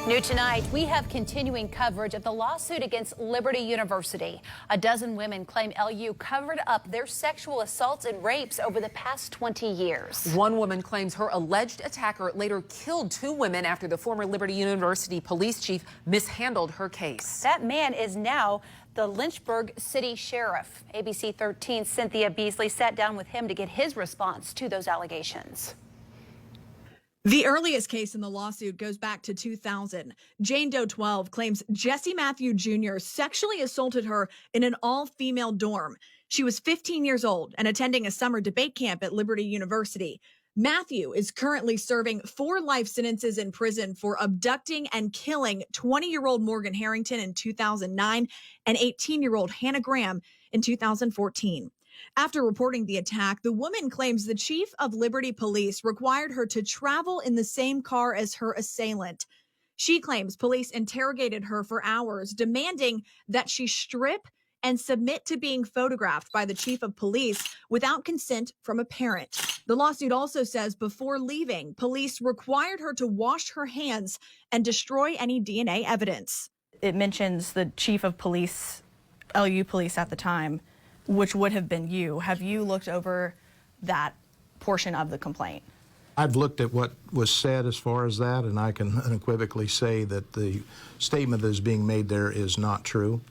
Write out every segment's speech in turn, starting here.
New tonight, we have continuing coverage of the lawsuit against Liberty University. A dozen women claim LU covered up their sexual assaults and rapes over the past 20 years. One woman claims her alleged attacker later killed two women after the former Liberty University police chief mishandled her case. That man is now the Lynchburg City Sheriff. ABC-13's Cynthia Beasley sat down with him to get his response to those allegations. The earliest case in the lawsuit goes back to 2000. Jane Doe 12 claims Jesse Matthew Jr. sexually assaulted her in an all-female dorm. She was 15 years old and attending a summer debate camp at Liberty University. Matthew is currently serving 4 life sentences in prison for abducting and killing 20-year-old Morgan Harrington in 2009 and 18-year-old Hannah Graham in 2014. After reporting the attack, the woman claims the chief of Liberty Police required her to travel in the same car as her assailant. She claims police interrogated her for hours, demanding that she strip and submit to being photographed by the chief of police without consent from a parent. The lawsuit also says before leaving, police required her to wash her hands and destroy any DNA evidence. It mentions the chief of police, LU police at the time, which would have been you. Have you looked over that portion of the complaint? I've looked at what was said as far as that, and I can unequivocally say that the statement that is being made there is not true,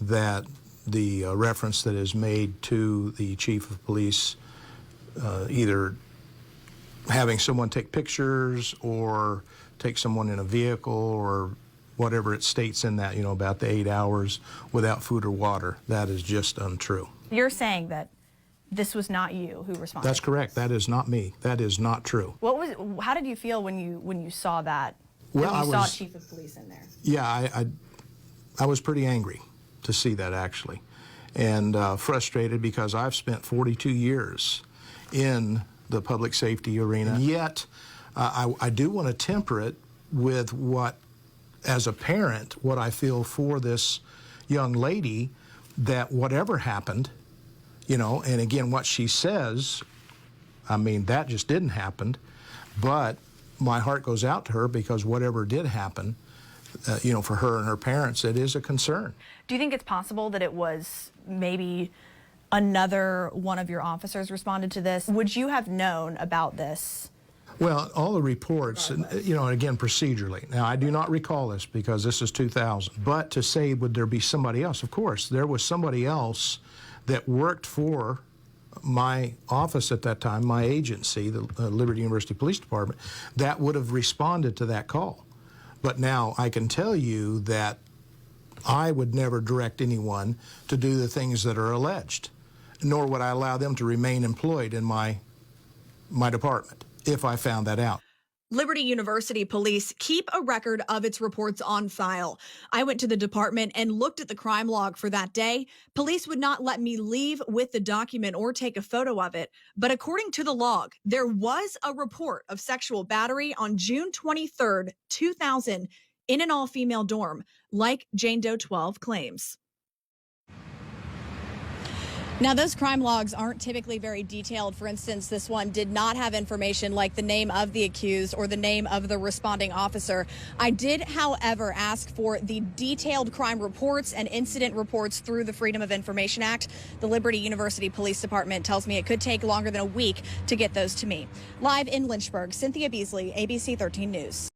that the reference that is made to the chief of police, either having someone take pictures or take someone in a vehicle or whatever it states in that, about the 8 hours without food or water, that is just untrue. You're saying that this was not you who responded? That's correct. That is not me. That is not true. How did you feel when you saw that? Well, when you saw chief of police in there? Yeah, I was pretty angry to see that, actually, and frustrated because I've spent 42 years in the public safety arena. Yet, I do want to temper it with what, as a parent, what I feel for this young lady, that whatever happened, and again, what she says, I mean, that just didn't happen, but my heart goes out to her because whatever did happen, for her and her parents, it is a concern. Do you think it's possible that it was maybe another one of your officers responded to this? Would you have known about this? Well, all the reports, again, procedurally. Now, I do not recall this because this is 2000. But to say, would there be somebody else? Of course, there was somebody else that worked for my office at that time, my agency, the Liberty University Police Department, that would have responded to that call. But now I can tell you that I would never direct anyone to do the things that are alleged, nor would I allow them to remain employed in my department if I found that out. Liberty University Police keep a record of its reports on file. I went to the department and looked at the crime log for that day. Police would not let me leave with the document or take a photo of it. But according to the log, there was a report of sexual battery on June 23rd, 2000 in an all-female dorm, like Jane Doe 12 claims. Now, those crime logs aren't typically very detailed. For instance, this one did not have information like the name of the accused or the name of the responding officer. I did, however, ask for the detailed crime reports and incident reports through the Freedom of Information Act. The Liberty University Police Department tells me it could take longer than a week to get those to me. Live in Lynchburg, Cynthia Beasley, ABC 13 News.